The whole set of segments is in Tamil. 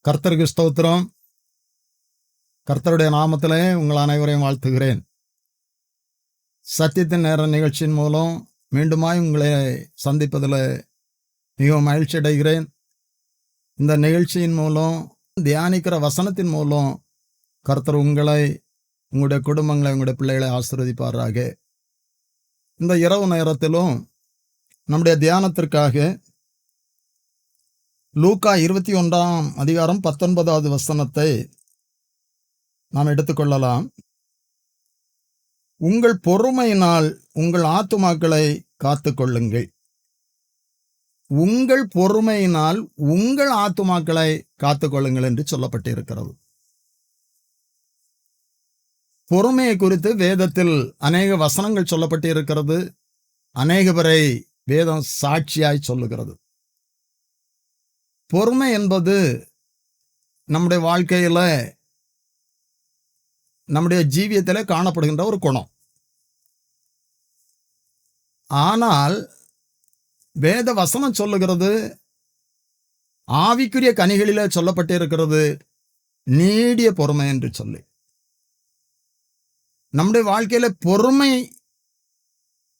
கர்த்தருக்கு ஸ்தோத்திரம். கர்த்தருடைய நாமத்திலே உங்கள் அனைவரையும் வாழ்த்துகிறேன். சத்தியத்தின் நேர நிகழ்ச்சியின் மூலம் மீண்டுமாய் உங்களை சந்திப்பதில் மிகவும் மகிழ்ச்சி அடைகிறேன். இந்த நிகழ்ச்சியின் மூலம் தியானிக்கிற வசனத்தின் மூலம் கர்த்தர் உங்களை, உங்களுடைய குடும்பங்களை, உங்களுடைய பிள்ளைகளை ஆசீர்வதிப்பாராக. இந்த இரவு நேரத்திலும் நம்முடைய தியானத்திற்காக லூக்கா 21ஆம் அதிகாரம் 19வது வசனத்தை நாம் எடுத்துக்கொள்ளலாம். உங்கள் பொறுமையினால் உங்கள் ஆத்துமாக்களை காத்து கொள்ளுங்கள். உங்கள் பொறுமையினால் உங்கள் ஆத்துமாக்களை காத்து கொள்ளுங்கள் என்று சொல்லப்பட்டிருக்கிறது. பொறுமையை குறித்து வேதத்தில் அநேக வசனங்கள் சொல்லப்பட்டிருக்கிறது. அநேக பேரை வேதம் சாட்சியாய் சொல்லுகிறது. பொறுமை என்பது நம்முடைய வாழ்க்கையில, நம்முடைய ஜீவியத்தில் காணப்படுகின்ற ஒரு குணம். ஆனால் வேத வசனம் சொல்லுகிறது, ஆவிக்குரிய கனிகளிலே சொல்லப்பட்டிருக்கிறது நீடிய பொறுமை என்று சொல்லி. நம்முடைய வாழ்க்கையில பொறுமை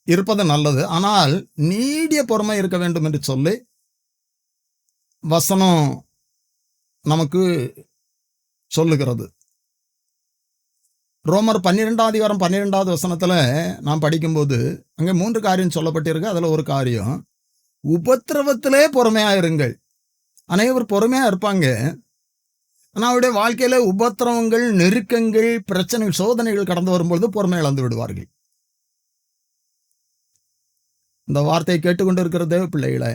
இருப்பது நல்லது, ஆனால் நீடிய பொறுமை இருக்க வேண்டும் என்று சொல்லி வசனம் நமக்கு சொல்லுகிறது. ரோமர் 12ஆம் அதிகாரம் 12வது வசனத்துல நாம் படிக்கும்போது அங்கே 3 காரியம் சொல்லப்பட்டிருக்கு. அதுல ஒரு காரியம், உபத்திரவத்திலே பொறுமையா இருங்கள். அனைவரும் பொறுமையா இருப்பாங்க, ஆனால் அவருடைய வாழ்க்கையில உபத்திரவங்கள், நெருக்கங்கள், பிரச்சனைகள், சோதனைகள் கடந்து வரும்பொழுது பொறுமை இழந்து விடுவார்கள். இந்த வார்த்தையை கேட்டுக்கொண்டு இருக்கிற தேவ பிள்ளைகளை,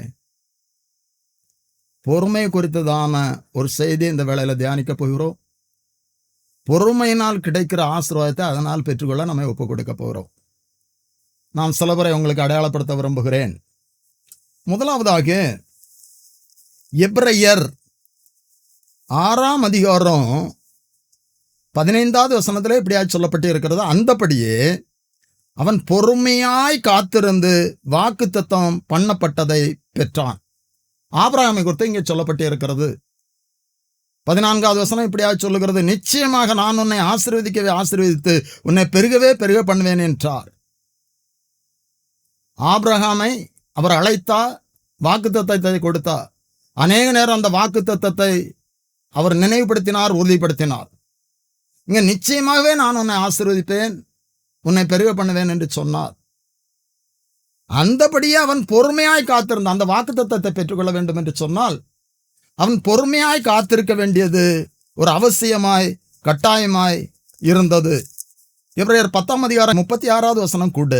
பொறுமை குறித்ததான ஒரு செய்தி இந்த வேளையில தியானிக்க போகிறோம். பொறுமையினால் கிடைக்கிற ஆசீர்வாதத்தை அதனால் பெற்றுக்கொள்ள நம்ம ஒப்புக் கொடுக்க போகிறோம். நான் சில பேரை உங்களுக்கு அடையாளப்படுத்த விரும்புகிறேன். முதலாவதாக எபிரெயர் 6ஆம் அதிகாரம் 15வது வசனத்திலே இப்படியாய் சொல்லப்பட்டு இருக்கிறது, அந்தபடியே அவன் பொறுமையாய் காத்திருந்து வாக்குத்தத்தம் பண்ணப்பட்டதை பெற்றான். ஆபிரகாமை குறித்து இங்கே சொல்லப்பட்டு இருக்கிறது. 14வது வசனம் இப்படியாக சொல்லுகிறது, நிச்சயமாக நான் உன்னை ஆசீர்வதிக்கவே ஆசீர்வதித்து உன்னை பெருகவே பெருக பண்ணுவேன் என்றார். ஆபிரகாமை அவர் அழைத்தார், வாக்குத்தத்தத்தை கொடுத்தார். அநேக நேரம் அந்த வாக்குத்தத்தத்தை அவர் நினைவுபடுத்தினார், உறுதிப்படுத்தினார். இங்க நிச்சயமாகவே நான் உன்னை ஆசீர்வதிப்பேன், உன்னை பெருக பண்ணுவேன் என்று சொன்னார். அந்தபடியே அவன் பொறுமையாய் காத்திருந்தான். அந்த வாக்குத்தத்தத்தை பெற்றுக்கொள்ள வேண்டும் என்று சொன்னால் அவன் பொறுமையாய் காத்திருக்க வேண்டியது ஒரு அவசியமாய், கட்டாயமாய் இருந்தது. எபிரெயர் 10ஆம் அதிகாரம் 36வது வசனம் கூட,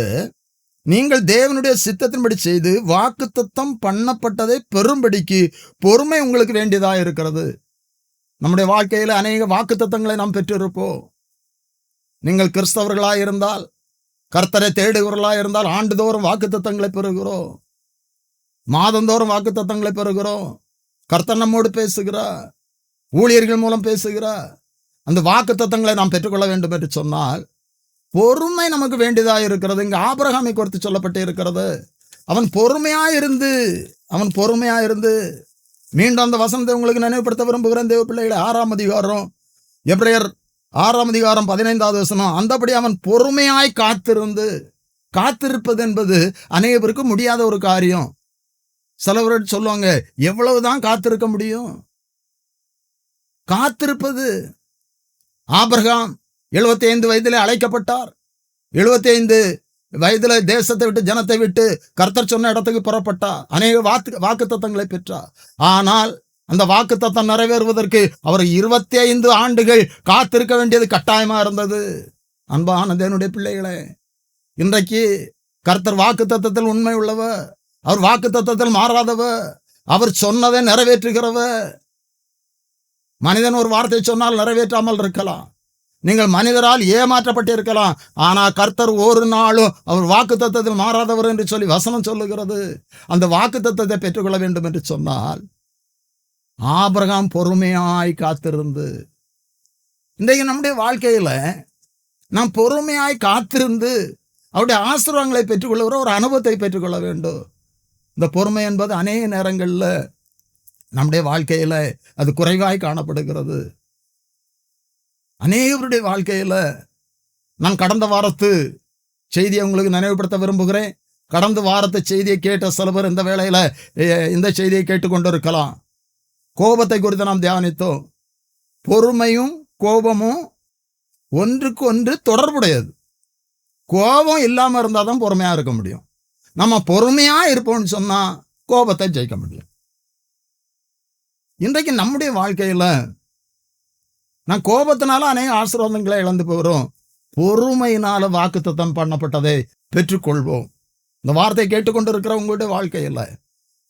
நீங்கள் தேவனுடைய சித்தத்தின்படி செய்து வாக்குத்தத்தம் பண்ணப்பட்டதை பெறும்படிக்கு பொறுமை உங்களுக்கு வேண்டியதாக இருக்கிறது. நம்முடைய வாழ்க்கையில் அநேக வாக்குத்தத்தங்களை நாம் பெற்றிருப்போம். நீங்கள் கிறிஸ்தவர்களாய் இருந்தால், கர்த்தரை தேடுகிறவர்களாய் இருந்தால், ஆண்டுதோறும் வாக்குத்தத்தங்களை பெறுகிறோம், மாதந்தோறும் வாக்குத்தத்தங்களை பெறுகிறோம். கர்த்தர் நம்மோடு பேசுகிறார், ஊழியர்கள் மூலம் பேசுகிறார். அந்த வாக்குத்தத்தங்களை நாம் பெற்றுக்கொள்ள வேண்டும் என்று சொன்னால் பொறுமை நமக்கு வேண்டியதாக இருக்கிறது. இங்கு ஆபிரகாமை குறித்து சொல்லப்பட்டு இருக்கிறது, அவன் பொறுமையாயிருந்து மீண்டும் அந்த வசனத்தை உங்களுக்கு நினைவுபடுத்த விரும்புகிறேன் தேவ பிள்ளைகளை. 6ஆம் அதிகாரம் எபிரெயர் 6ஆம் அதிகாரம் 15வது வசனம், அந்தபடி அவன் பொறுமையாய் காத்திருந்து. காத்திருப்பது என்பது அநேகருக்கு முடியாத ஒரு காரியம். சிலவர்கள் சொல்லுவாங்க, எவ்வளவுதான் காத்திருக்க முடியும்? காத்திருப்பது. ஆபிரகாம் 75 வயதிலே அழைக்கப்பட்டார். 75 வயதில தேசத்தை விட்டு, ஜனத்தை விட்டு கர்த்தர் சொன்ன இடத்துக்கு புறப்பட்டார். அநேக வாக்குத்தத்தங்களை பெற்றார். ஆனால் அந்த வாக்குத்தத்தம் நிறைவேறுவதற்கு அவர் 25 ஆண்டுகள் காத்திருக்க வேண்டியது கட்டாயமா இருந்தது. அன்பான தேவனுடைய பிள்ளைகளே, இன்றைக்கு கர்த்தர் வாக்குத்தத்தத்தில் உண்மை உள்ளவர், அவர் வாக்குத்தத்தத்தில் மாறாதவர், அவர் சொன்னதை நிறைவேற்றுகிறவர். மனிதன் ஒரு வார்த்தை சொன்னால் நிறைவேற்றாமல் இருக்கலாம், நீங்கள் மனிதரால் ஏமாற்றப்பட்டு இருக்கலாம், ஆனால் கர்த்தர் ஒரு நாளும் அவர் வாக்குத்தத்தத்தில் மாறாதவர் என்று சொல்லி வசனம் சொல்லுகிறது. அந்த வாக்குத்தத்தத்தை பெற்றுக்கொள்ள வேண்டும் என்று சொன்னால் ஆபிரகாம் பொறுமையாய் காத்திருந்து. இன்றைக்கு நம்முடைய வாழ்க்கையில நாம் பொறுமையாய் காத்திருந்து அவருடைய ஆசீர்வாதங்களை பெற்றுக்கொள்ளுகிற ஒரு அனுபவத்தை பெற்றுக்கொள்ள வேண்டும். இந்த பொறுமை என்பது அநேக நேரங்களில் நம்முடைய வாழ்க்கையில அது குறைவாய் காணப்படுகிறது. அநேகருடைய வாழ்க்கையில நான் கடந்த வாரத்து செய்தியை உங்களுக்கு நினைவுபடுத்த விரும்புகிறேன். கடந்த வாரத்து செய்தியை கேட்ட சில பேர் இந்த வேளையில இந்த செய்தியை கேட்டுக்கொண்டு இருக்கலாம். கோபத்தை குறித்து நாம் தியானித்தோம். பொறுமையும் கோபமும் ஒன்றுக்கு ஒன்று தொடர்புடையது. கோபம் இல்லாம இருந்தாதான் பொறுமையா இருக்க முடியும். நம்ம பொறுமையா இருப்போம்னு சொன்னா கோபத்தை ஜெயிக்க முடியும். இன்றைக்கு நம்முடைய வாழ்க்கையில நான் கோபத்தினால அநேக ஆசீர்வாதங்களை இழந்து போகிறோம். பொறுமையினால வாக்குத்தத்தம் பண்ணப்பட்டதை பெற்றுக்கொள்வோம். இந்த வார்த்தை கேட்டுக்கொண்டிருக்கிற உங்களுடைய வாழ்க்கையில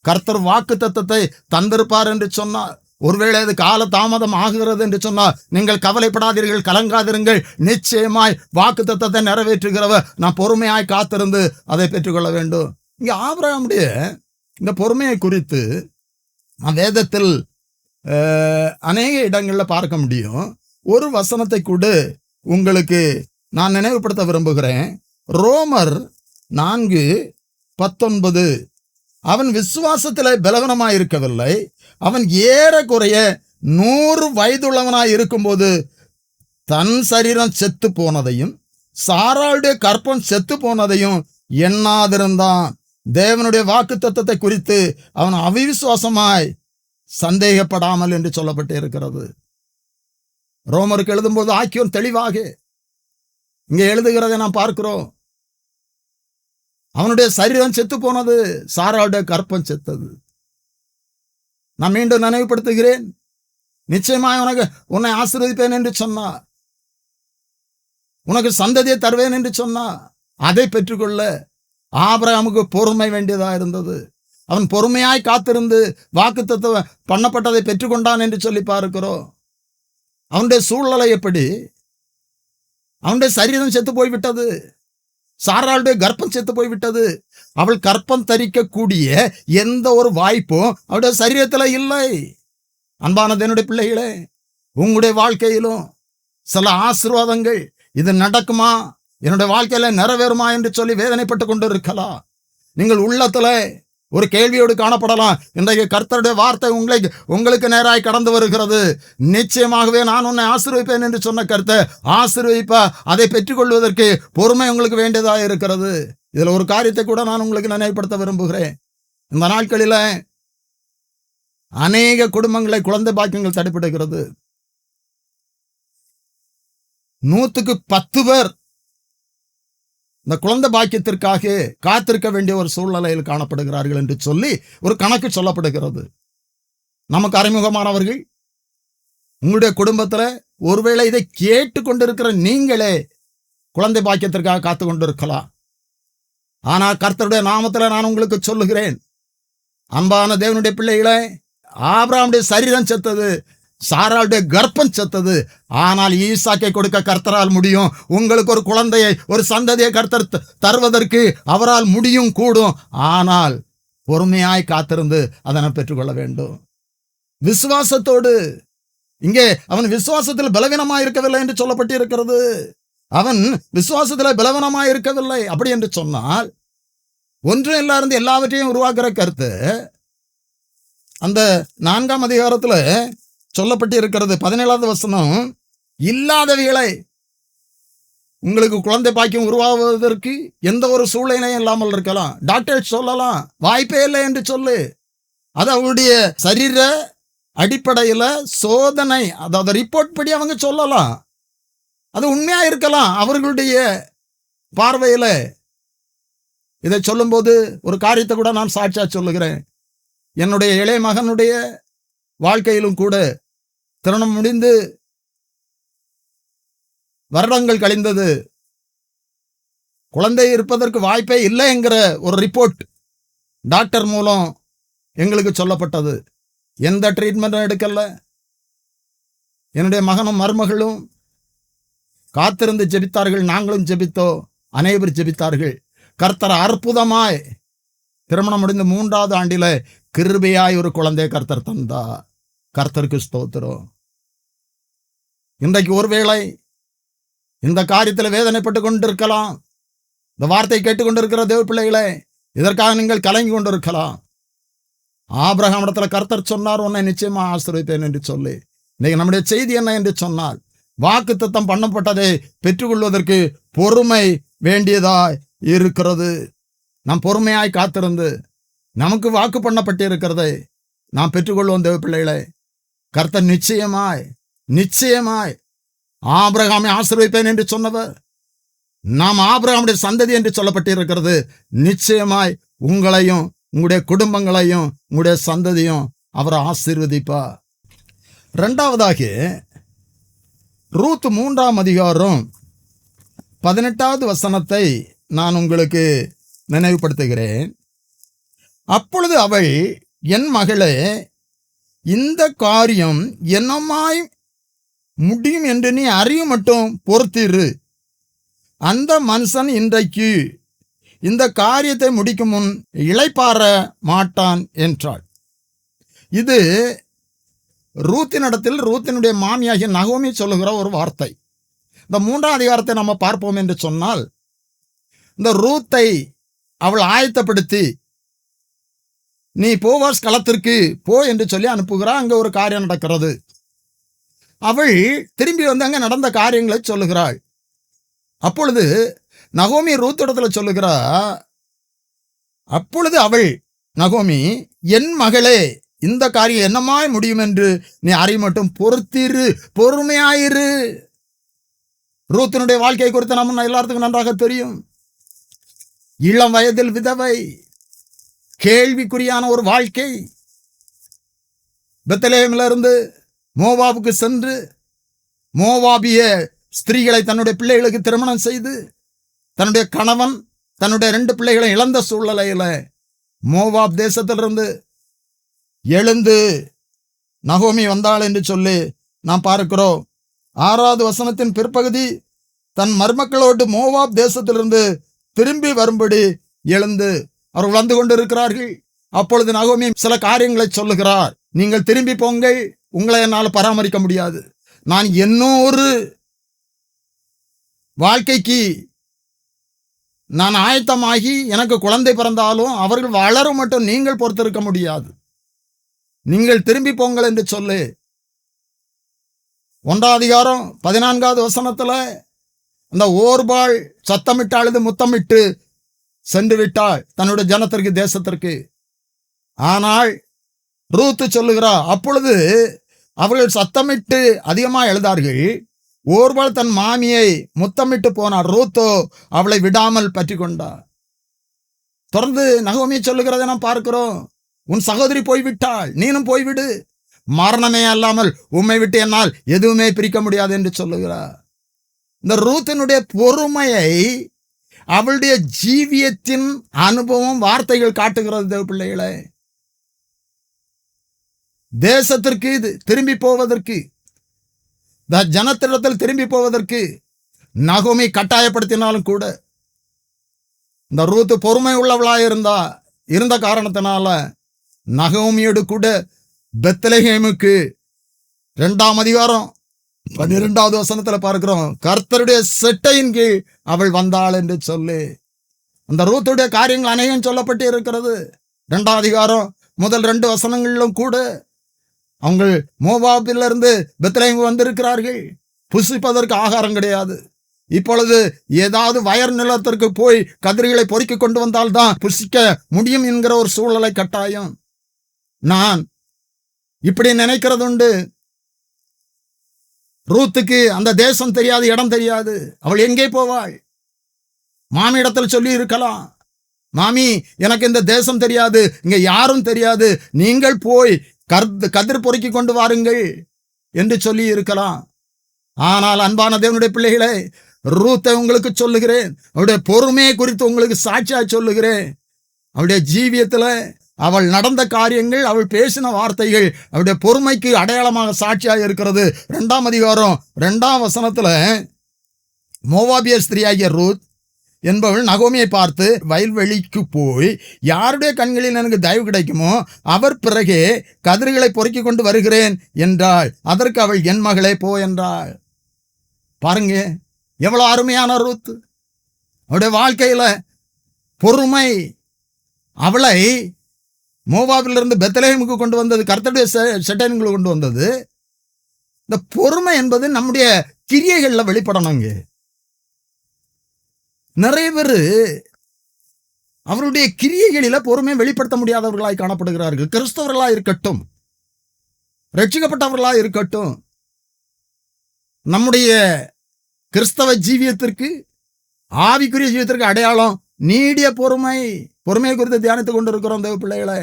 கர்த்தர் வாக்குத்தத்தத்தை தந்திருப்பார் என்று சொன்னார். ஒருவேளை அது கால தாமதம் ஆகிறது என்று சொன்னால் நீங்கள் கவலைப்படாதீர்கள், கலங்காதிருங்கள். நிச்சயமாய் வாக்குத்தத்தத்தை நிறைவேற்றுகிறவர் நான் பொறுமையாய் காத்திருந்து அதை பெற்றுக்கொள்ள வேண்டும். இங்க ஆபிரகாமுடைய இந்த பொறுமையை குறித்து வேதத்தில் அநேக இடங்கள்ல பார்க்க முடியும். ஒரு வசனத்தை கூட உங்களுக்கு நான் நினைவுபடுத்த விரும்புகிறேன். ரோமர் 4:19. அவன் விசுவாசத்திலே பலவீனமாய் இருக்கவில்லை. அவன் ஏறக்குறைய 100 வயதுள்ளவனாய் இருக்கும்போது தன் சரீரம் செத்து போனதையும் சாராளுடைய கற்பம் செத்து போனதையும் எண்ணாதிருந்தான். தேவனுடைய வாக்குத்தத்தத்தை குறித்து அவன் அவிசுவாசமாய் சந்தேகப்படாமல் என்று சொல்லப்பட்டு இருக்கிறது. ரோமருக்கு எழுதும்போது ஆக்கியோன் தெளிவாக இங்கே எழுதுகிறதை நாம் பார்க்கிறோம். அவனுடைய சரீரம் செத்து போனது, சாராளுடைய கற்பம் செத்தது. நான் மீண்டும் நினைவுபடுத்துகிறேன். நிச்சயமாய் உன்னை ஆசீர்வதிப்பேன் என்று சொன்னா, உனக்கு சந்ததியை தருவேன் என்று சொன்னா, அதை பெற்றுக்கொள்ள ஆபிரகாமுக்கு பொறுமை வேண்டியதா இருந்தது. அவன் பொறுமையாய் காத்திருந்து வாக்குத்தத்தம் பண்ணப்பட்டதை பெற்றுக்கொண்டான் என்று சொல்லி பார்க்கிறோம். அவனுடைய சூழ்நிலை எப்படி? அவனுடைய சரீரம் செத்து போய்விட்டது. சாராளுடைய கர்ப்பம் செத்து போய்விட்டது. அவள் கர்ப்பம் தரிக்கக்கூடிய எந்த ஒரு வாய்ப்பும் அவளுடைய சரீரத்தில் இல்லை. அன்பான தேவனுடைய பிள்ளைகளே, உங்களுடைய வாழ்க்கையிலும் சில ஆசீர்வாதங்கள் இது நடக்குமா, என்னுடைய வாழ்க்கையில நிறைவேறுமா என்று சொல்லி வேதனைப்பட்டு கொண்டு இருக்கலாம். நீங்கள் உள்ளத்துல ஒரு கேள்வியோடு காணப்படலாம். இன்றைக்கு கர்த்தருடைய வார்த்தை உங்களுக்கு நேராய் கடந்து வருகிறது. நிச்சயமாகவே நான் உன்னை ஆசீர்வதிப்பேன் என்று சொன்ன கர்த்தர் ஆசீர்வதிப்பா. அதை பெற்றுக்கொள்வதற்கு பொறுமை உங்களுக்கு வேண்டியதாக இருக்கிறது. இதுல ஒரு காரியத்தை கூட நான் உங்களுக்கு நினைவுபடுத்த விரும்புகிறேன். இந்த நாட்களில அநேக குடும்பங்களை குழந்தை பாக்கியங்கள் தடைபடுகிறது. 100க்கு 10 பேர் இந்த குழந்தை பாக்கியத்திற்காக காத்திருக்க வேண்டிய ஒரு சூழ்நிலையில் காணப்படுகிறார்கள் என்று சொல்லி ஒரு கணக்கு சொல்லப்படுகிறது. நமக்கு அறிமுகமானவர்கள் உங்களுடைய குடும்பத்துல ஒருவேளை இதை கேட்டு கொண்டிருக்கிற நீங்களே குழந்தை பாக்கியத்திற்காக காத்து கொண்டிருக்கலாம். ஆனால் கர்த்தருடைய நாமத்துல நான் உங்களுக்கு சொல்லுகிறேன், அன்பான தேவனுடைய பிள்ளைகளே, ஆபிரகாமுடைய சரீரம் செத்தது, சாராளுடைய கர்ப்பம் செத்தது. ஆனால் ஈசாக்கை கொடுக்க கர்த்தரால் முடியும். உங்களுக்கு ஒரு குழந்தையை, ஒரு சந்ததியை கர்த்தர் தருவதற்கு அவரால் முடியும், கூடும். ஆனால் பொறுமையாய் காத்திருந்து அதனை பெற்றுக்கொள்ள வேண்டும். விசுவாசத்தோடு. இங்கே அவன் விசுவாசத்தில் பலவீனமாய் இருக்கவில்லை என்று சொல்லப்பட்டு இருக்கிறது. அவன் விசுவாசத்தில் பலவீனமாய் இருக்கவில்லை. அப்படி என்று சொன்னால் ஒன்றும் இல்லாருந்து எல்லாவற்றையும் உருவாக்குற கருத்து அந்த 4ஆம் அதிகாரத்துல சொல்லப்பட்டு இருக்கிறது. 17வது வசனம், இல்லாதவைகளை உங்களுக்கு குழந்தை பாக்கியம் உருவாவதற்கு எந்த ஒரு சூழ்நிலையும் இல்லாமல் இருக்கலாம். டாக்டர் சொல்லலாம் வாய்ப்பே இல்லை என்று சொல்லு. அது அவங்களுடைய சரீர அடிப்படையில சோதனை, அதாவது ரிப்போர்ட் படி அவங்க சொல்லலாம். அது உண்மையா இருக்கலாம் அவர்களுடைய பார்வையில. இதை சொல்லும்போது ஒரு காரியத்தை கூட நான் சாட்சியா சொல்லுகிறேன். என்னுடைய இளைய மகனுடைய வாழ்க்கையிலும் கூட திருமணம் முடிந்து வருடங்கள் கழிந்தது. குழந்தை இருப்பதற்கு வாய்ப்பே இல்லை என்கிற ஒரு ரிப்போர்ட் டாக்டர் மூலம் எங்களுக்கு சொல்லப்பட்டது. எந்த ட்ரீட்மெண்ட்டும் எடுக்கல. என்னுடைய மகனும் மருமகளும் காத்திருந்து ஜெபித்தார்கள். நாங்களும் ஜெபித்தோம். அனைவரும் ஜெபித்தார்கள். கர்த்தர் அற்புதமாய் திருமணம் முடிந்த 3வது ஆண்டில கிருபையாய் ஒரு குழந்தையை கர்த்தர் தந்தார். கர்த்தருக்கு ஸ்தோத்திரம். இன்றைக்கு ஒருவேளை இந்த காரியத்தில் வேதனைப்பட்டு கொண்டிருக்கலாம். இந்த வார்த்தை கேட்டுக்கொண்டிருக்கிற தேவ பிள்ளைகளே, இதற்காக நீங்கள் கலங்கி கொண்டிருக்கலாம். ஆபிரகாம் இடத்துல கர்த்தர் சொன்னார், உன்னை நிச்சயமா ஆசீர்வதிப்பேன் என்று சொல்லி. இன்னைக்கு நம்முடைய செய்தி என்ன என்று சொன்னால், வாக்குத்தத்தம் பண்ணப்பட்டதை பெற்றுக்கொள்வதற்கு பொறுமை வேண்டியதாய் இருக்கிறது. நாம் பொறுமையாய் காத்திருந்து நமக்கு வாக்கு பண்ணப்பட்டிருக்கிறதை நாம் பெற்றுக்கொள்வோம். தேவ பிள்ளைகளை, கர்த்தர் நிச்சயமாய் ஆபிரகாமை ஆசீர்வதிப்பேன் என்று சொன்னவர், நாம் ஆபிரகாமுடைய சந்ததி என்று சொல்லப்பட்டிருக்கிறது. நிச்சயமாய் உங்களையும் உங்களுடைய குடும்பங்களையும் உங்களுடைய சந்ததியும் அவர் ஆசீர்வதிப்பார். இரண்டாவதாக ரூத் 3ஆம் அதிகாரம் 18வது வசனத்தை நான் உங்களுக்கு நினைவுபடுத்துகிறேன். அப்பொழுது அவள், என் மகளே, இந்த காரியம் என்னமாய் முடியும் என்று நீ அறியும் மட்டும் பொறுத்திரு. அந்த மனுஷன் இன்றைக்கு இந்த காரியத்தை முடிக்கும் முன் இளைப்பாற மாட்டான் என்றாள். இது ரூத்தினிடத்தில் ரூத்தினுடைய மாமியாகிய நகோமி சொல்லுகிற ஒரு வார்த்தை. இந்த 3ஆம் அதிகாரத்தை நம்ம பார்ப்போம் என்று சொன்னால், இந்த ரூத்தை அவள் ஆயத்தப்படுத்தி, நீ போவாஸ் களத்திற்கு போ என்று சொல்லி அனுப்புகிறாள். அங்கே ஒரு காரியம் நடக்கிறது. அவள் திரும்பி வந்து அங்கே நடந்த காரியங்களை சொல்லுகிறாள். அப்பொழுது நகோமி ரூத்திடத்தில் சொல்லுகிறா, அப்பொழுது அவள் நகோமி, என் மகளே, இந்த காரியம் என்னமாய் முடியும் என்று நீ அறிய மட்டும் பொறுத்திரு, பொறுமையாயிரு. ரூத்தினுடைய வாழ்க்கையை குறித்து நம்ம எல்லாத்துக்கும் நன்றாக தெரியும். இளம் வயதில் விதவை, கேள்விக்குறியான ஒரு வாழ்க்கை. பெத்லெஹேமிலிருந்து மோவாபுக்கு சென்று மோவாபிய ஸ்திரீகளை தன்னுடைய பிள்ளைகளுக்கு திருமணம் செய்து, தன்னுடைய கணவன் தன்னுடைய 2 பிள்ளைகளை இழந்த சூழ்நிலையில மோவாப் தேசத்திலிருந்து எழுந்து நகோமி வந்தாள் என்று சொல்லி நாம் பார்க்கிறோம். 6வது வசனத்தின் பிற்பகுதி, தன் மருமக்களோடு மோவாப் தேசத்திலிருந்து திரும்பி வரும்படி எழுந்து அவர்கள் வந்து கொண்டிருக்கிறார்கள். அப்பொழுது நகோமி சில காரியங்களை சொல்லுகிறார். நீங்கள் திரும்பி போங்கள், உங்களை என்னால் பராமரிக்க முடியாது. நான் இன்னொரு வாழ்க்கைக்கு நான் ஆயத்தமாகி எனக்கு குழந்தை பிறந்தாலும் அவர்கள் வளரும் மட்டும் நீங்கள் பொறுத்திருக்க முடியாது. நீங்கள் திரும்பி போங்கள் என்று சொல்லி 1ஆம் அதிகாரம் 14வது வசனத்துல அந்த ஓர்பாள் சத்தமிட்டு அழுது முத்தமிட்டு சென்று விட்டாள் தன்னுடைய ஜனத்திற்கு, தேசத்திற்கு. ஆனால் ரூத்து சொல்லுகிறா, அப்பொழுது அவர்கள் சத்தமிட்டு அதிகமாக எழுதார்கள். ஓர்பாள் தன் மாமியை முத்தமிட்டு போனார், ரூத்தோ அவளை விடாமல் பற்றி கொண்டார். தொடர்ந்து நகோமி சொல்லுகிறதை நாம் பார்க்கிறோம். உன் சகோதரி போய்விட்டாள், நீனும் போய்விடு. மரணமே அல்லாமல் உம்மை விட்டு என்னால் எதுவுமே பிரிக்க முடியாது என்று சொல்லுகிறார். இந்த ரூத்தினுடைய பொறுமையை அவளுடைய ஜீவியத்தின் அனுபவம், வார்த்தைகள் காட்டுகிறது. தேவ பிள்ளைகளே, தேசத்திற்கு இது திரும்பி போவதற்கு, ஜனத்திடத்தில் திரும்பி போவதற்கு நகோமி கட்டாயப்படுத்தினாலும் கூட இந்த ரூத்து பொறுமை உள்ளவளாக இருந்த காரணத்தினால நகோமியோடு கூட பெத்லெஹேமுக்கு 2ஆம் அதிகாரம் 12வது வசனத்துல பார்க்கிறோம், கர்த்தருடைய செட்டையின் கீழ் அவள் வந்தாள் என்று சொல்லி. அந்த ரூத்துடைய காரியங்கள் அநேகம் சொல்லப்பட்டு இருக்கிறது. 2ஆம் அதிகாரம் முதல் 2 வசனங்களிலும் கூட அவங்க மோவாபிலிருந்து பெத்லெஹேம் வந்திருக்கிறார்கள். புசிப்பதற்கு ஆகாரம் கிடையாது. இப்பொழுது ஏதாவது வயர் நிலத்திற்கு போய் கதிர்களை பொறுக்கி கொண்டு வந்தால்தான் புசிக்க முடியும் என்கிற ஒரு சூழலை கட்டாயம். நான் இப்படி நினைக்கிறது உண்டு. ரூத்துக்கு அந்த தேசம் தெரியாது, இடம் தெரியாது. அவள் எங்கே போவாள்? மாமி இடத்தில் சொல்லி இருக்கலாம், மாமி எனக்கு இந்த தேசம் தெரியாது, இங்க யாரும் தெரியாது, நீங்கள் போய் கதிர் பொறுக்கி கொண்டு வாருங்கள் என்று சொல்லி இருக்கலாம். ஆனால் அன்பான தேவனுடைய பிள்ளைகளே, ரூத்தை உங்களுக்கு சொல்லுகிறேன், அவருடைய பொறுமையை குறித்து உங்களுக்கு சாட்சியா சொல்லுகிறேன். அவருடைய ஜீவியத்தில் அவள் நடந்த காரியங்கள், அவள் பேசின வார்த்தைகள் அவருடைய பொறுமைக்கு அடையாளமாக சாட்சியாக இருக்கிறது. 2ஆம் அதிகாரம் 2ஆம் வசனத்துல மோவாபிய ஸ்திரீயாகிய ரூத் என்பவள் நகோமியை பார்த்து, வயல்வெளிக்கு போய் யாருடைய கண்களில் எனக்கு தயவு கிடைக்குமோ அவர் பிறகே கதிர்களை பொறுக்கி கொண்டு வருகிறேன் என்றாள். அதற்கு அவள், என் மகளே போ என்றாள். பாருங்க எவ்வளவு அருமையான ரூத். அவருடைய வாழ்க்கையில பொறுமை அவளை மோவாபிலிருந்து பெத்லெஹேமுக்கு கொண்டு வந்தது, கர்த்தருடைய செட்டைகளுக்கு கொண்டு வந்தது. இந்த பொறுமை என்பது நம்முடைய கிரியைகள்ல வெளிப்படணுங்க. நிறைய பேர் அவருடைய கிரியைகளில பொறுமை வெளிப்படுத்த முடியாதவர்களாய் காணப்படுகிறார்கள். கிறிஸ்தவர்களாய் இருக்கட்டும், ரட்சிக்கப்பட்டவர்களாய் இருக்கட்டும், நம்முடைய கிறிஸ்தவ ஜீவியத்திற்கு, ஆவிக்குரிய ஜீவியத்திற்கு அடையாளம் நீடிய பொறுமை. பொறுமையை குறித்து தியானித்துக் கொண்டிருக்கிறோம் தேவ பிள்ளைகளை.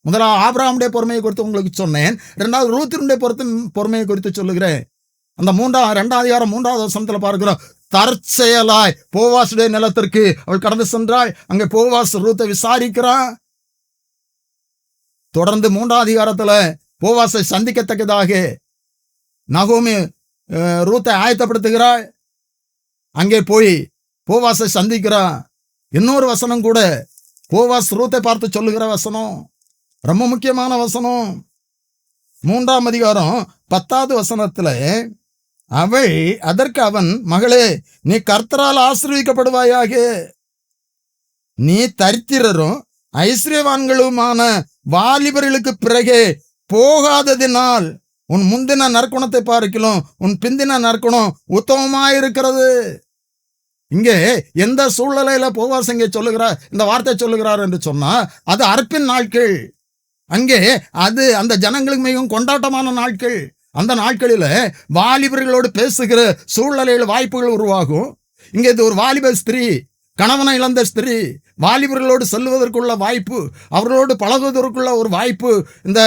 முதலாவது ஆபிரகாமுடைய பொறுமையை குறித்து உங்களுக்கு சொன்னேன். இரண்டாவது ரூத்தினுடைய பொறுமையை குறித்து சொல்லுகிறேன். அந்த 2ஆம் அதிகாரம் 3வது வசனத்தில் பார்க்கிறோம். தற்செயலாய் போவாசுடைய நிலத்திற்கு அவள் கடந்து சென்றாள். அங்கே போவாஸ் ரூத்தை விசாரிக்கிறான். தொடர்ந்து 3ஆம் அதிகாரத்தில் போவாசை சந்திக்கத்தக்கதாக நகோமி ரூத்தை ஆயத்தப்படுத்துகிறாள். அங்கே போய் போவாசை சந்திக்கிறான். இன்னொரு வசனம் கூட போவாஸ் ரூத்தை பார்த்து சொல்லுகிற வசனம், ரொம்ப முக்கியமான வசனம். 3ஆம் அதிகாரம் 10வது வசனத்தில் அவள் அதற்கு அவன், மகளே, நீ கர்த்தரால் ஆசீர்வதிக்கப்படுவாயாக. நீ தரித்திரரும் ஐஸ்வர்யவான்களுமான வாலிபர்களுக்கு பிறகே போகாததினால் உன் முந்தின நற்குணத்தை பார்க்கலாம் உன் பிந்தின நற்குணம் உத்தமமாயிருக்கிறது. இங்கே எந்த சூழ்நிலையில போவாஸ் இங்கே சொல்லுகிறார், இந்த வார்த்தை சொல்லுகிறார் என்று சொன்னா, அது அறுப்பின் நாட்கள். அங்கே அது அந்த ஜனங்களுக்கு மிகவும் கொண்டாட்டமான நாட்கள். அந்த நாட்களில் வாலிபர்களோடு பேசுகிற சூழ்நிலையில் வாய்ப்புகள் உருவாகும். இங்கே இது ஒரு வாலிப ஸ்திரீ, கணவனை இழந்த ஸ்திரீ, வாலிபர்களோடு செல்வதற்குள்ள வாய்ப்பு, அவர்களோடு பழகுவதற்குள்ள ஒரு வாய்ப்பு இந்த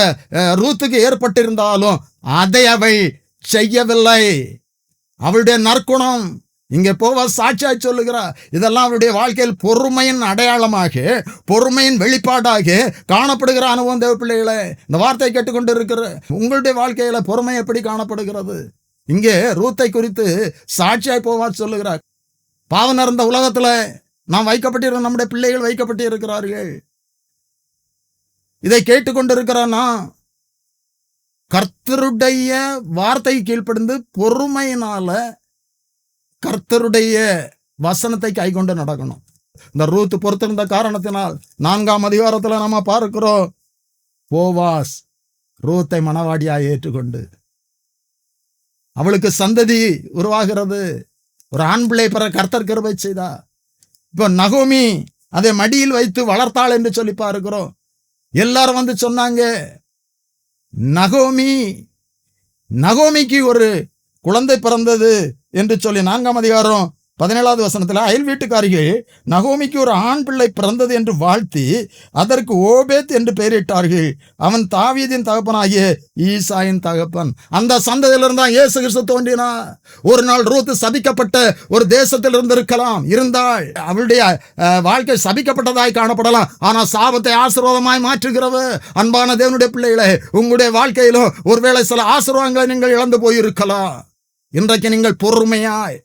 ரூத்துக்கு ஏற்பட்டிருந்தாலும் அதை அவள் செய்யவில்லை. அவளுடைய நற்குணம் இங்கே போவாஸ் சாட்சியாய் சொல்லுகிறார். இதெல்லாம் அவருடைய வாழ்க்கையில் பொறுமையின் அடையாளமாக, பொறுமையின் வெளிப்பாடாக காணப்படுகிற அனுபவம் தேவ பிள்ளைகளே. இந்த வார்த்தை கேட்டுக்கொண்டு இருக்கிற உங்களுடைய வாழ்க்கையில பொறுமை எப்படி காணப்படுகிறது? இங்கே ரூத்தை குறித்து சாட்சியாய் போவாஸ் சொல்லுகிறார். பாவம் நிறைந்த உலகத்துல நாம் வைக்கப்பட்டிருக்கிற நம்முடைய பிள்ளைகள் வைக்கப்பட்டு இருக்கிறார்கள். இதை கேட்டுக்கொண்டிருக்கிறோன்னா கர்த்தருடைய வார்த்தை கீழ்ப்படிந்து பொறுமையினால கர்த்தருடைய வசனத்தை கைக்கொண்டு நடக்கணும். இந்த ரூத் பொறுத்திருந்த காரணத்தினால் 4ஆம் அதிகாரத்தில் நாம பார்க்கிறோம், போவாஸ் ரூத்தை மணவாடியாய் ஏற்றுக்கொண்டு அவளுக்கு சந்ததி உருவாகிறது. ஒரு ஆண் பிள்ளை பெற கர்த்தர் கிருபை செய்தா. இப்போ நகோமி அதை மடியில் வைத்து வளர்த்தாள் என்று சொல்லி பார்க்கிறோம். எல்லாரும் வந்து சொன்னாங்க, நகோமிக்கு ஒரு குழந்தை பிறந்தது என்று சொல்லி 4ஆம் அதிகாரம் 17வது வசனத்தில் அயல் வீட்டுக்காரிகள் நகோமிக்கு ஒரு ஆண் பிள்ளை பிறந்தது என்று வாழ்த்தி அதற்கு ஓபேத் என்று பெயரிட்டார்கள். அவன் தாவீதின் தகப்பனாகிய ஈசாயின் தகப்பன். அந்த சந்ததியிலிருந்து தான் இயேசு கிறிஸ்து தோன்றினார். ஒரு நாள் ரூத் சபிக்கப்பட்ட ஒரு தேசத்தில் இருந்தாள். அவளுடைய வாழ்க்கை சபிக்கப்பட்டதாய் காணப்படலாம். ஆனால் சாபத்தை ஆசீர்வாதமாய் மாற்றுகிறவர். அன்பான தேவனுடைய பிள்ளைகளே, உங்களுடைய வாழ்க்கையிலும் ஒருவேளை சில ஆசீர்வாதங்களை நீங்கள் இழந்து போயிருக்கலாம். இன்றைக்கு நீங்கள் பொறுமையாய்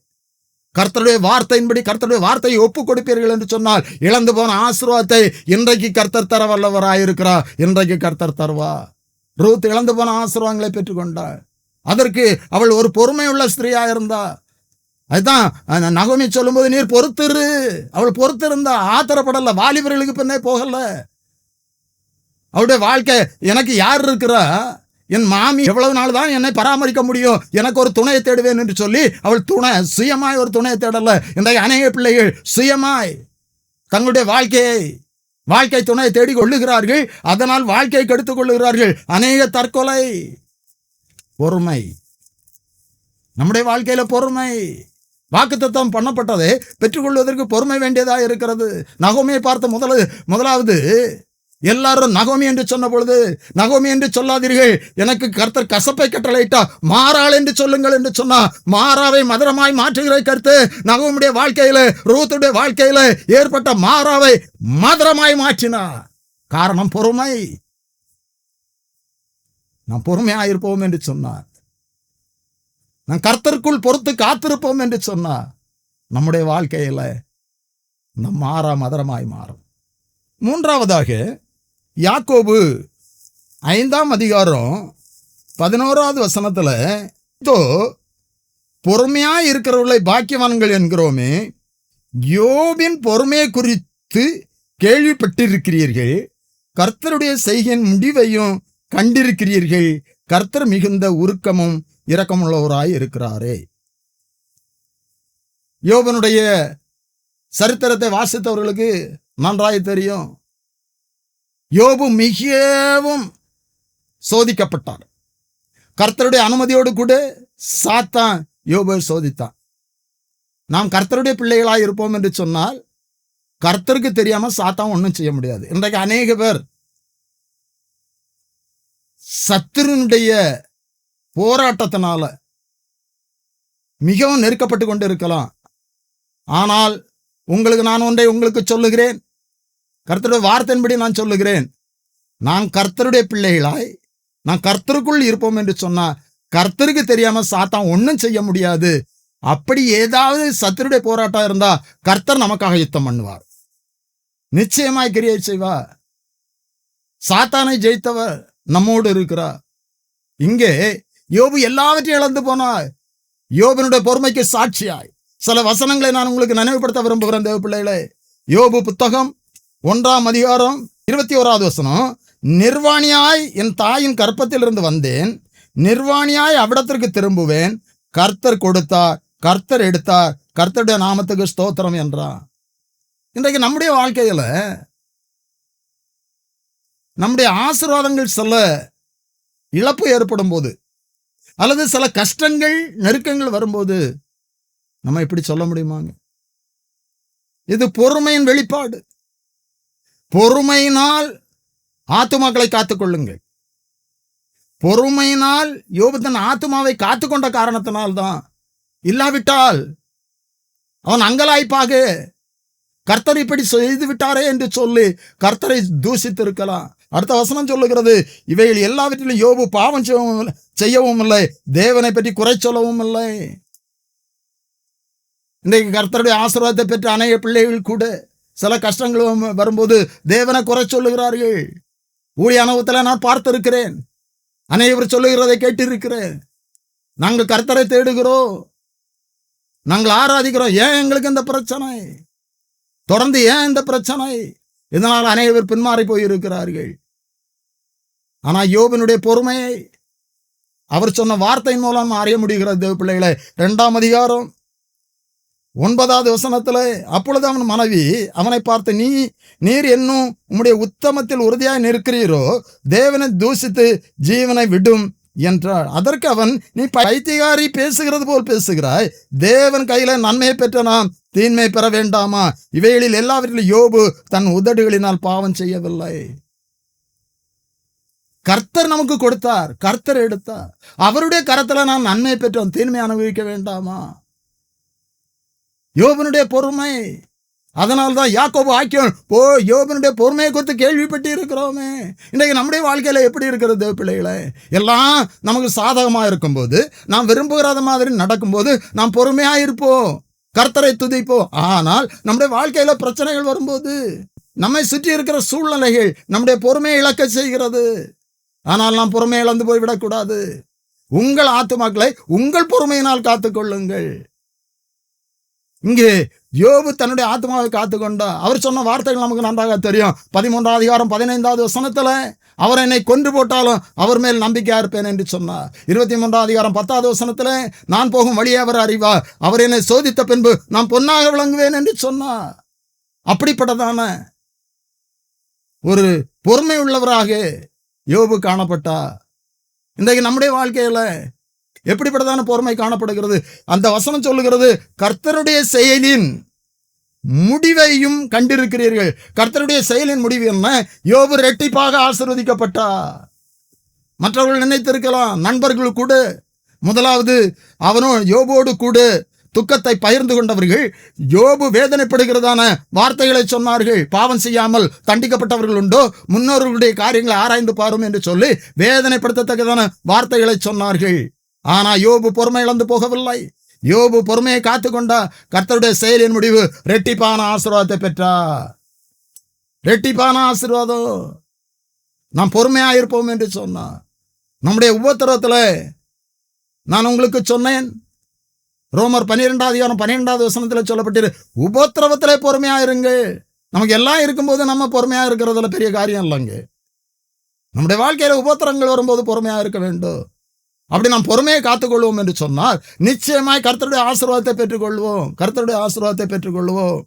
கர்த்தருடைய வார்த்தையின்படி கர்த்தருடைய வார்த்தையை ஒப்புக் கொடுப்பீர்கள் என்று சொன்னால் இழந்து போன ஆசீர்வாதத்தை இன்றைக்கு கர்த்தர் தர வல்லவராயிருக்கிறார். இன்றைக்கு கர்த்தர் தருவா. ரூத் இழந்து போன ஆசீர்வாதங்களை பெற்றுக்கொண்டாள். அதற்கு அவள் ஒரு பொறுமையுள்ள ஸ்திரீயா இருந்தா. அதுதான் நகோமி சொல்லும்போது, நீர் பொறுத்திரு. அவள் பொறுத்திருந்தா, ஆத்திரப்படல, வாலிபர்களுக்கு பின்னே போகல. அவளுடைய வாழ்க்கை, எனக்கு யார் இருக்கிறா, என் மாமி எவ்வளவு நாள் தான் என்னை பராமரிக்க முடியும், எனக்கு ஒரு துணையை தேடுவேன் என்று சொல்லி அவள் சுயமாய் ஒரு துணையை தேடல. இன்றைக்கு அநேக பிள்ளைகள் சுயமாய் தங்களுடைய வாழ்க்கை துணையை தேடி கொள்ளுகிறார்கள். அதனால் வாழ்க்கையை கெடுத்துக் கொள்ளுகிறார்கள். அநேக தற்கொலை. பொறுமை நம்முடைய வாழ்க்கையில பொறுமை. வாக்குத்தத்தம் பண்ணப்பட்டதை பெற்றுக்கொள்வதற்கு பொறுமை வேண்டியதா இருக்கிறது. நகோமியை பார்த்த முதலாவது எல்லாரும் நகோமி என்று சொன்ன பொழுது, நகோமி என்று சொல்லாதீர்கள், எனக்கு கர்த்தர் கசப்பை கட்டளையிட்டா மாறாள் என்று சொல்லுங்கள் என்று சொன்னா, மாறாவை மதுரமாய் மாற்றுகிற கருத்து நகோமியுடைய வாழ்க்கையில, ரூத்துடைய வாழ்க்கையில ஏற்பட்ட மாறாவை மதுரமாய் மாற்றினார். காரணம் பொறுமை. நாம் பொறுமையாயிருப்போம் என்று சொன்னார். நாம் கர்த்தருக்குள் பொறுத்து காத்திருப்போம் என்று சொன்னார். நம்முடைய வாழ்க்கையில நம் மாறா மதுரமாய் மாறும். மூன்றாவதாக யாக்கோபு 5ஆம் அதிகாரம் 11வது வசனத்துல, பொறுமையாய் இருக்கிறவர்களை பாக்கியவான்கள் என்கிறோமே, யோபின் பொறுமையை குறித்து கேள்விப்பட்டிருக்கிறீர்கள். கர்த்தருடைய செய்கையின் முடிவையும் கண்டிருக்கிறீர்கள். கர்த்தர் மிகுந்த உருக்கமும் இரக்கமுள்ளவராய் இருக்கிறாரே. யோபனுடைய சரித்திரத்தை வாசித்தவர்களுக்கு நன்றாய் தெரியும். யோபு மிகவும் சோதிக்கப்பட்டார். கர்த்தருடைய அனுமதியோடு கூட சாத்தான் யோபை சோதித்தான். நாம் கர்த்தருடைய பிள்ளைகளாய் இருப்போம் என்று சொன்னால் கர்த்தருக்கு தெரியாம சாத்தான் ஒன்றும் செய்ய முடியாது. இன்றைக்கு அநேக பேர் சத்துருனுடைய போராட்டத்தினால மிகவும் நெருக்கப்பட்டு கொண்டு இருக்கலாம். ஆனால் நான் ஒன்றை உங்களுக்கு சொல்லுகிறேன். கர்த்தருடைய வார்த்தையின்படி நான் சொல்லுகிறேன். நான் கர்த்தருடைய பிள்ளைகளாய் நான் கர்த்தருக்குள் இருப்போம் என்று சொன்னா கர்த்தருக்கு தெரியாம சாத்தான் ஒன்றும் செய்ய முடியாது. அப்படி ஏதாவது சத்துருடைய போராட்டம் இருந்தா கர்த்தர் நமக்காக யுத்தம் பண்ணுவார். நிச்சயமாய் கிரியை செய்வார். சாத்தானை ஜெயித்தவர் நம்மோடு இருக்கிறார். இங்கே யோபு எல்லாவற்றையும் இழந்து போனார். யோபனுடைய பொறுமைக்கு சாட்சியாய் சில வசனங்களை நான் உங்களுக்கு நினைவுபடுத்த விரும்புகிறேன் தேவ பிள்ளைகளே. யோபு புத்தகம் 1ஆம் அதிகாரம் 21வது வசனம். நிர்வாணியாய் என் தாயின் கற்பத்திலிருந்து வந்தேன், நிர்வாணியாய் அவ்விடத்திற்கு திரும்புவேன். கர்த்தர் கொடுத்தார், கர்த்தர் எடுத்தார், கர்த்தருடைய நாமத்துக்கு ஸ்தோத்திரம் என்றார். இன்றைக்கு நம்முடைய வாழ்க்கையில நம்முடைய ஆசீர்வாதங்கள் சில இழப்பு ஏற்படும் போது அல்லது சில கஷ்டங்கள் நெருக்கங்கள் வரும்போது நம்ம இப்படி சொல்ல முடியுமாங்க? இது பொறுமையின் வெளிப்பாடு. பொறுமையினால் ஆத்துமாக்களை காத்துக்கொள்ளுங்கள். பொறுமையினால் யோபு தன் ஆத்துமாவை காத்துக்கொண்ட காரணத்தினால்தான். இல்லாவிட்டால் அவன் அங்கலாய்ப்பாக கர்த்தர் இப்படி செய்து விட்டாரே என்று சொல்லி கர்த்தரை தூஷித்து இருக்கலாம். அடுத்த வசனம் சொல்லுகிறது, இவைகள் எல்லாவற்றிலும் யோபு பாவம் செய்யவும் இல்லை, தேவனை பற்றி குறை சொல்லவும் இல்லை. இன்றைக்கு கர்த்தருடைய ஆசீர்வாதத்தை பெற்ற அநேக பிள்ளைகள் கூட சில கஷ்டங்கள் வரும்போது தேவனை குறை சொல்லுகிறார்கள். ஊழிய அனுபவத்தில் நான் பார்த்திருக்கிறேன். அநேகர் சொல்லுகிறதை கேட்டிருக்கிறேன். நாங்கள் கர்த்தரை தேடுகிறோம், நாங்கள் ஆராதிக்கிறோம், ஏன் எங்களுக்கு இந்த பிரச்சனை, தொடர்ந்து ஏன் இந்த பிரச்சனை? இதனால் அநேகர் பின்மாறி போயிருக்கிறார்கள். ஆனா யோபனுடைய பொறுமையை அவர் சொன்ன வார்த்தையின் மூலம் அறிய முடிகிறது தேவ பிள்ளைகளை. 2ஆம் அதிகாரம் 9வது வசனத்தில், அப்பொழுது அவன் மனைவி அவனை பார்த்து, நீர் என்னும் உம்முடைய உத்தமத்தில் உறுதியாய் நிற்கிறீரோ, தேவனை தூஷித்து ஜீவனை விடும் என்றாள். அதற்கு அவன், நீ பைத்தியக்காரி, பேசுகிறது போல் பேசுகிறாய். தேவன் கையில நன்மையை பெற்ற நாம் தீன்மை பெற வேண்டாமா? இவைகளில் எல்லாவற்றிலும் யோபு தன் உதடுகளினால் பாவம் செய்யவில்லை. கர்த்தர் நமக்கு கொடுத்தார், கர்த்தர் எடுத்தார். அவருடைய கரத்துல நாம் நன்மையை பெற்றோம், தீன்மை அனுபவிக்க வேண்டாமா? யோபனுடைய பொறுமை. அதனால்தான் யாக்கோபு ஆக்கியோன் யோபனுடைய பொறுமையை குறித்து கேள்விப்பட்டு இருக்கிறோமே. இன்றைக்கு நம்முடைய வாழ்க்கையில எப்படி இருக்கிறது பிள்ளைகளை? எல்லாம் நமக்கு சாதகமா இருக்கும்போது, நாம் விரும்புகிற மாதிரி நடக்கும்போது நாம் பொறுமையா இருப்போம், கர்த்தரை துதிப்போம். ஆனால் நம்முடைய வாழ்க்கையில பிரச்சனைகள் வரும்போது, நம்மை சுற்றி இருக்கிற சூழ்நிலைகள் நம்முடைய பொறுமையை இழக்க செய்கிறது. ஆனால் நாம் பொறுமையை இழந்து போய்விடக்கூடாது. உங்கள் ஆத்துமாக்களை உங்கள் பொறுமையினால் காத்துக்கொள்ளுங்கள். இங்கே யோபு தன்னுடைய ஆத்மாவை காத்துக்கொண்டா. அவர் சொன்ன வார்த்தைகள் நமக்கு நன்றாக தெரியும். 13ஆம் அதிகாரம் 15வது வசனத்துல, அவர் என்னை கொன்று போட்டாலும் அவர் மேல் நம்பிக்கையா இருப்பேன் என்று சொன்னார். 23ஆம் அதிகாரம் 10வது வசனத்துல, நான் போகும் வழியை அவர் அறிவார், அவர் என்னை சோதித்த பின்பு நான் பொன்னாக விளங்குவேன் என்று சொன்னார். அப்படிப்பட்டதான ஒரு பொறுமை உள்ளவராக யோபு காணப்பட்டா. இன்றைக்கு நம்முடைய வாழ்க்கையில எப்படிப்பட்டதான பொறுமை காணப்படுகிறது? அந்த வசனம் சொல்லுகிறது, கர்த்தருடைய செயலின் முடிவையும் கண்டிருக்கிறீர்கள். கர்த்தருடைய செயலின் முடிவு என்ன? யோபு இரட்டிப்பாக ஆசீர்வதிக்கப்பட்டார். மற்றவர்கள் நினைத்திருக்கலாம், நண்பர்கள் கூட, முதலாவது அவனும் யோபோடு கூட துக்கத்தை பகிர்ந்து கொண்டவர்கள் யோபு வேதனைப்படுகிறதான வார்த்தைகளை சொன்னார்கள். பாவம் செய்யாமல் தண்டிக்கப்பட்டவர்கள் உண்டோ, முன்னோர்களுடைய காரியங்களை ஆராய்ந்து பாரும் என்று சொல்லி வேதனைப்படுத்தத்தக்கதான வார்த்தைகளை சொன்னார்கள். ஆனா யோபு பொறுமை இழந்து போகவில்லை. யோபு பொறுமையை காத்துக்கொண்டா. கர்த்தருடைய செயலின் முடிவு இரட்டிப்பான ஆசீர்வாதத்தை பெற்றார். இரட்டிப்பான ஆசீர்வாதம். நாம் பொறுமையா இருப்போம் என்று சொன்னார். நம்முடைய உபத்திரவத்துல நான் உங்களுக்கு சொன்னேன், ரோமர் 12ஆம் அதிகாரம் 12வது வசனத்தில் சொல்லப்பட்டிரு, உபத்திரவத்திலே பொறுமையா இருங்கள். நமக்கு எல்லாம் இருக்கும்போது நம்ம பொறுமையா இருக்கிறதுல பெரிய காரியம் இல்லைங்க. நம்முடைய வாழ்க்கையில உபத்திரங்கள் வரும்போது பொறுமையா இருக்க வேண்டும். அப்படி நாம் பொறுமையை காத்துக்கொள்வோம் என்று சொன்னால் நிச்சயமாய் கர்த்தருடைய ஆசீர்வாதத்தை பெற்றுக்கொள்வோம். கர்த்தருடைய ஆசீர்வாதத்தை பெற்றுக்கொள்வோம்.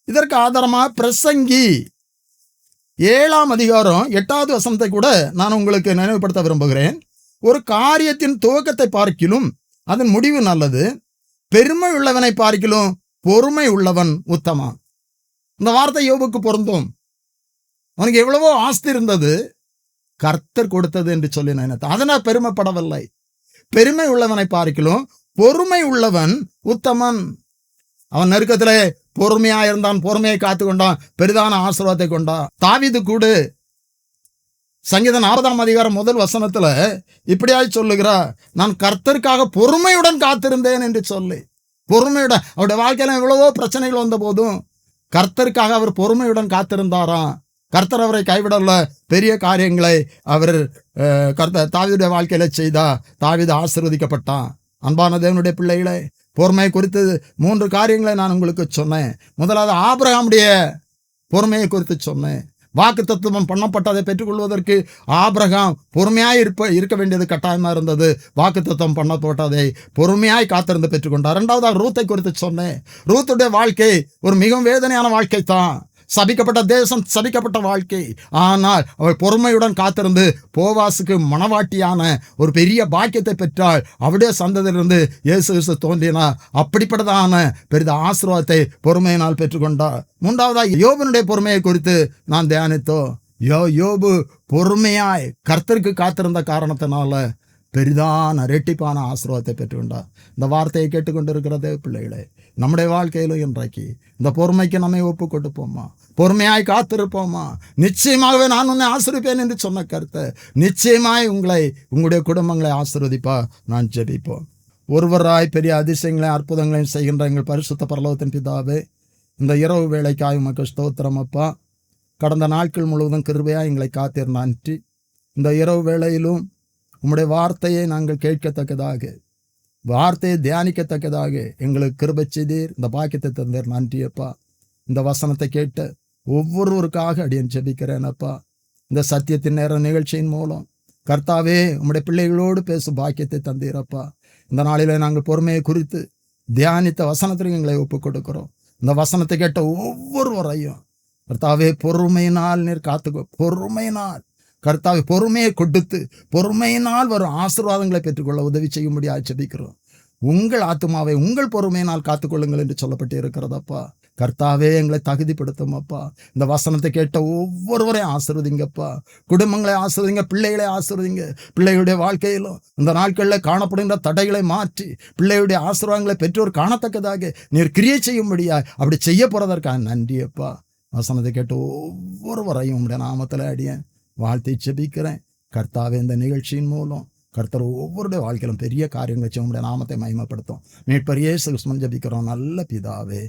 இதற்கு ஆதாரமாக பிரசங்கி 7ஆம் அதிகாரம் 8வது வசனத்தை கூட நான் உங்களுக்கு நினைவுபடுத்த விரும்புகிறேன். ஒரு காரியத்தின் துவக்கத்தை பார்க்கிலும் அதன் முடிவு நல்லது, பெருமை உள்ளவனை பார்க்கிலும் பொறுமை உள்ளவன் உத்தமன். இந்த வார்த்தை யோபுக்கு பொருந்தும். அவனுக்கு எவ்வளவோ ஆஸ்தி இருந்தது, கர்த்தர் கொடுத்தது என்று சொல்லி நினைத்தான். அதனால் பெருமைப்படவில்லை. பெருமை உள்ளவனை பார்க்கிலும் பொறுமை உள்ளவன் உத்தமன். அவன் நெருக்கத்திலே பொறுமையா இருந்தான், பொறுமையை காத்து கொண்டான், பெரிதான ஆசீர்வாதத்தை கொண்டான். தாவீது கூட சங்கீதம் 40ஆம் அதிகாரம் 1 வசனத்துல இப்படியாய் சொல்லுகிறார், நான் கர்த்தருக்காக பொறுமையுடன் காத்திருந்தேன் என்று சொல்லி. பொறுமையுடன் அவருடைய வாழ்க்கையில எவ்வளவோ பிரச்சனைகள் வந்த போதும் கர்த்தருக்காக அவர் பொறுமையுடன் காத்திருந்தாராம். கர்த்தர் அவரை கைவிடல. பெரிய காரியங்களை அவர் தாவீதுடைய வாழ்க்கையில செய்தா. தாவீது ஆசீர்வதிக்கப்பட்டான். அன்பான தேவனுடைய பிள்ளைகளே, பொறுமை குறித்து 3 காரியங்களை நான் உங்களுக்கு சொன்னேன். முதலாவது ஆபிரகாமுடைய பொறுமையை குறித்து சொன்னேன். வாக்கு தத்துவம் பண்ணப்பட்டதை பெற்றுக்கொள்வதற்கு ஆபிரகாம் பொறுமையாய் இருக்க வேண்டியது கட்டாயமா இருந்தது. வாக்கு தத்துவம் பண்ணப்பட்டதை பொறுமையாய் காத்திருந்து பெற்றுக்கொண்டார். 2வது ரூத்தை குறித்து சொன்னேன். ரூத்துடைய வாழ்க்கை ஒரு மிகவும் வேதனையான வாழ்க்கை தான். சபிக்கப்பட்ட தேசம், சபிக்கப்பட்ட வாழ்க்கை. ஆனால் அவள் பொறுமையுடன் காத்திருந்து போவாசுக்கு மணவாட்டியான ஒரு பெரிய பாக்கியத்தை பெற்றாள். அவருடைய சந்ததியிலிருந்து இயேசு கிறிஸ்து தோன்றினார். அப்படிப்பட்டதான பெரித ஆசீர்வாதத்தை பொறுமையினால் பெற்றுக்கொண்டார். 3வது யோபனுடைய பொறுமையை குறித்து நான் தியானித்தோம். யோபு பொறுமையாய் கர்த்தருக்கு காத்திருந்த காரணத்தினால பெரிதான ரெட்டிப்பான ஆசீர்வாதத்தை பெற்றுக்கொண்டார். இந்த வார்த்தையை கேட்டுக்கொண்டிருக்கிறதே பிள்ளைகளே, நம்முடைய வாழ்க்கையிலும் இன்றைக்கு இந்த பொறுமைக்கு நம்மை ஒப்பு கொடுப்போமா? பொறுமையாய் காத்திருப்போமா? நிச்சயமாகவே நான் உன்னை ஆசீர்வதிப்பேன் என்று சொன்ன கருத்தை நிச்சயமாய் உங்களுடைய குடும்பங்களை ஆசீர்வதிப்பா. நான் ஜெபிப்போம். ஒருவராய் பெரிய அதிசயங்களையும் அற்புதங்களையும் செய்கின்ற எங்கள் பரிசுத்த பரலோகத்தின் பிதாவே, இந்த இரவு வேளைக்காய் உமக்கு ஸ்தோத்திரம் அப்பா. கடந்த நாட்கள் முழுவதும் கிருபையாய் எங்களை காத்தீர் நன்றி. இந்த இரவு வேளையிலும் உம்முடைய வார்த்தையை நாங்கள் கேட்கத்தக்கதாக, வார்த்தையை தியானிக்கத்தக்கதாக எங்களுக்கு கிருபை செய்தீர். இந்த பாக்கியத்தை தந்தீர் நன்றியப்பா. இந்த வசனத்தை கேட்ட ஒவ்வொருவருக்காக அடியேன் ஜெபிக்கிறேன் அப்பா. இந்த சத்தியத்தின் நேர நிகழ்ச்சியின் மூலம் கர்த்தாவே உம்முடைய பிள்ளைகளோடு பேசும் பாக்கியத்தை தந்தீரப்பா. இந்த நாளிலே நாங்கள் பொறுமையை குறித்து தியானித்த வசனத்திற்கு எங்களை ஒப்புக் கொடுக்கிறோம். இந்த வசனத்தை கேட்ட ஒவ்வொருவரையும் கர்த்தாவே பொறுமையினால் நீர் காத்துக்கோ. பொறுமையினால் கர்த்தாவே பொறுமையை கொடுத்து பொறுமையினால் வரும் ஆசீர்வாதங்களை பெற்றுக்கொள்ள உதவி செய்யும்படியாக ஜெபிக்கிறோம். உங்கள் ஆத்துமாவை உங்கள் பொறுமையினால் காத்துக்கொள்ளுங்கள் என்று சொல்லப்பட்டு இருக்கிறதப்பா. கர்த்தாவே எங்களை தகுதிப்படுத்தும் அப்பா. இந்த வசனத்தை கேட்ட ஒவ்வொருவரையும் ஆசீர்வதிங்கப்பா. குடும்பங்களை ஆசீர்வதிங்க, பிள்ளைகளை ஆசீர்வதிங்க. பிள்ளைகளுடைய வாழ்க்கையிலும் இந்த நாட்களில் காணப்படுகின்ற தடைகளை மாற்றி பிள்ளைகளுடைய ஆசீர்வாதங்களை பெற்றோர் காணத்தக்கதாக நீர் கிரியை செய்யும்படியா அப்படி செய்ய போறதற்காக நன்றியப்பா. வசனத்தை கேட்ட ஒவ்வொருவரையும் உடைய நாமத்தில் அடியேன் வாழ்த்தை ஜெபிக்கிறேன். கர்த்தாவே இந்த நிகழ்ச்சியின் மூலம் கர்த்தர் ஒவ்வொருடைய வாழ்க்கையிலும் பெரிய காரியங்களை செய்ய உடைய நாமத்தை மகிமைப்படுத்தும். மீட்பர் இயேசு கிறிஸ்துவின் ஜெபிக்கிறோம் நல்ல பிதாவே.